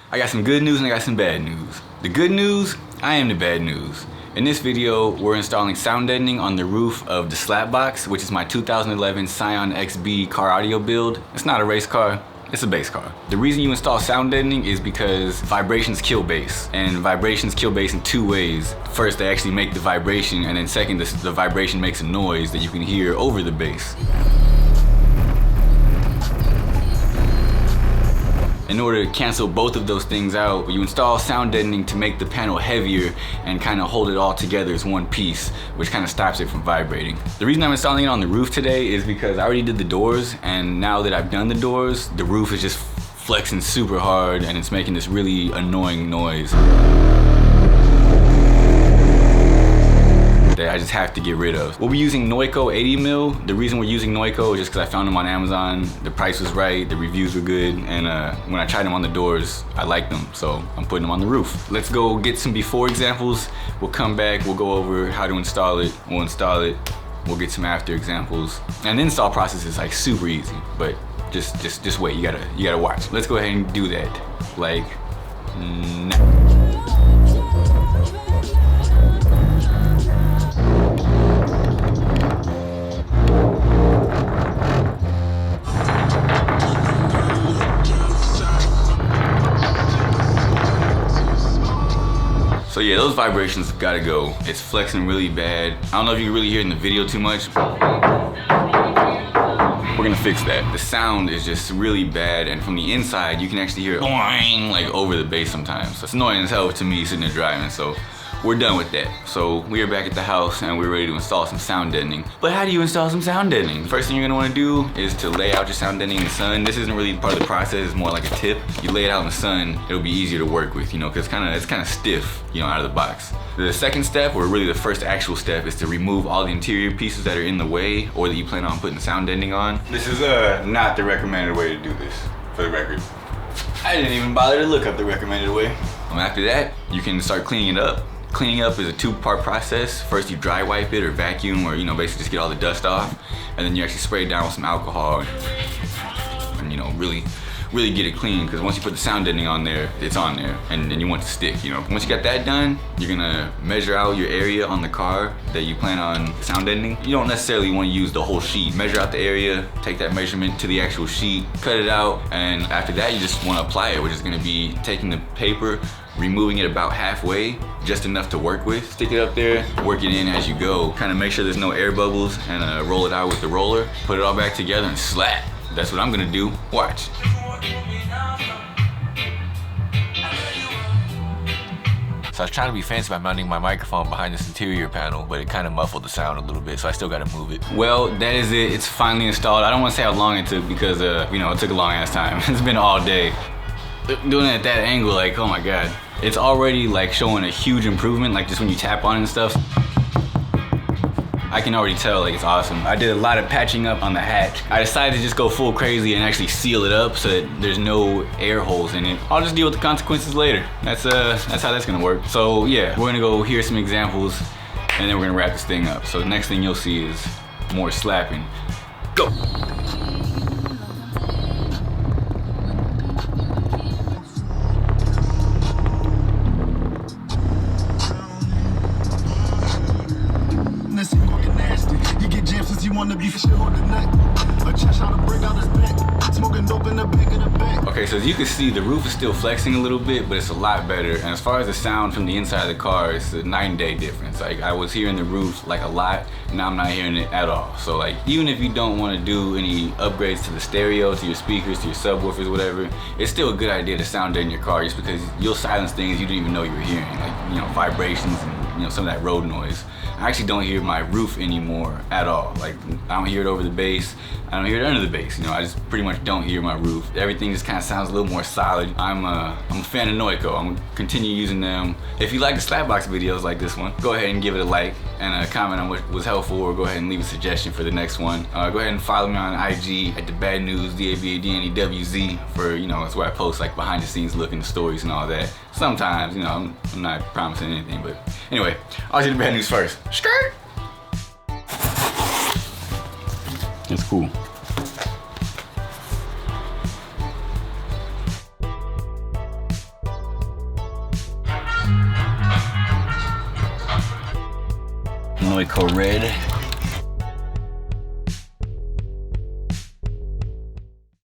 I got some good news and I got some bad news. The good news, I am the bad news. In this video, we're installing sound deadening on the roof of the DaSlapBox, which is my 2011 Scion XB car audio build. It's not a race car, it's a bass car. The reason you install sound deadening is because vibrations kill bass, and vibrations kill bass in two ways. First, they actually make the vibration, and then second, the vibration makes a noise that you can hear over the bass. In order to cancel both of those things out, you install sound deadening to make the panel heavier and kind of hold it all together as one piece, which kind of stops it from vibrating. The reason I'm installing it on the roof today is because I already did the doors, and now that I've done the doors, the roof is just flexing super hard and it's making this really annoying noise that I just have to get rid of. We'll be using Noico 80mm. The reason we're using Noico is just because I found them on Amazon. The price was right, the reviews were good, and when I tried them on the doors, I liked them, so I'm putting them on the roof. Let's go get some before examples. We'll come back, we'll go over how to install it. We'll install it, we'll get some after examples. And the install process is like super easy, but just wait, you gotta watch. Let's go ahead and do that, like now. So yeah, those vibrations gotta go. It's flexing really bad. I don't know if you can really hear it in the video too much. We're gonna fix that. The sound is just really bad, and from the inside, you can actually hear it boing, like over the bass sometimes. So it's annoying as hell to me sitting there driving, so we're done with that. So we are back at the house and we're ready to install some sound deadening. But how do you install some sound deadening? The first thing you're gonna wanna do is to lay out your sound deadening in the sun. This isn't really part of the process, it's more like a tip. You lay it out in the sun, it'll be easier to work with, you know, cause it's kinda stiff, you know, out of the box. The second step, or really the first actual step, is to remove all the interior pieces that are in the way or that you plan on putting sound deadening on. This is not the recommended way to do this, for the record. I didn't even bother to look up the recommended way. After that, you can start cleaning it up. Cleaning up is a two-part process. First, you dry wipe it or vacuum, or basically just get all the dust off, and then you actually spray it down with some alcohol and really get it clean, because once you put the sound deadening on there, it's on there, and you want it to stick, Once you got that done, you're gonna measure out your area on the car that you plan on sound deadening. You don't necessarily want to use the whole sheet. Measure out the area, take that measurement to the actual sheet, cut it out, and after that, you just want to apply it, which is gonna be taking the paper, removing it about halfway, just enough to work with. Stick it up there, work it in as you go. Kind of make sure there's no air bubbles, and roll it out with the roller. Put it all back together and slap. That's what I'm gonna do. Watch. So I was trying to be fancy by mounting my microphone behind this interior panel, but it kind of muffled the sound a little bit, so I still gotta move it. Well, that is it. It's finally installed. I don't want to say how long it took because, it took a long ass time. It's been all day. Doing it at that angle, like, oh my God. It's already like showing a huge improvement, like just when you tap on it and stuff. I can already tell, like, it's awesome. I did a lot of patching up on the hatch. I decided to just go full crazy and actually seal it up so that there's no air holes in it. I'll just deal with the consequences later. That's how that's gonna work. So yeah, we're gonna go hear some examples and then we're gonna wrap this thing up. So the next thing you'll see is more slapping. Go! Okay, so as you can see, the roof is still flexing a little bit, but it's a lot better. And as far as the sound from the inside of the car, it's a night and day difference. Like, I was hearing the roof like a lot, now I'm not hearing it at all. So like, even if you don't want to do any upgrades to the stereo, to your speakers, to your subwoofers, whatever, it's still a good idea to sound deaden your car, just because you'll silence things you didn't even know you were hearing, like, vibrations and some of that road noise. I actually don't hear my roof anymore at all. Like, I don't hear it over the bass. I don't hear it under the bass. I just pretty much don't hear my roof. Everything just kind of sounds a little more solid. I'm a fan of Noico. I'm gonna continue using them. If you like the DaSlapBox videos like this one, go ahead and give it a like and comment on what was helpful, or go ahead and leave a suggestion for the next one. Go ahead and follow me on IG at DaBadNewz, DaBadNewz, for, that's where I post like behind the scenes look into stories and all that. Sometimes, I'm not promising anything, but anyway, I'll do the bad news first. Skirt! It's cool. Noico red.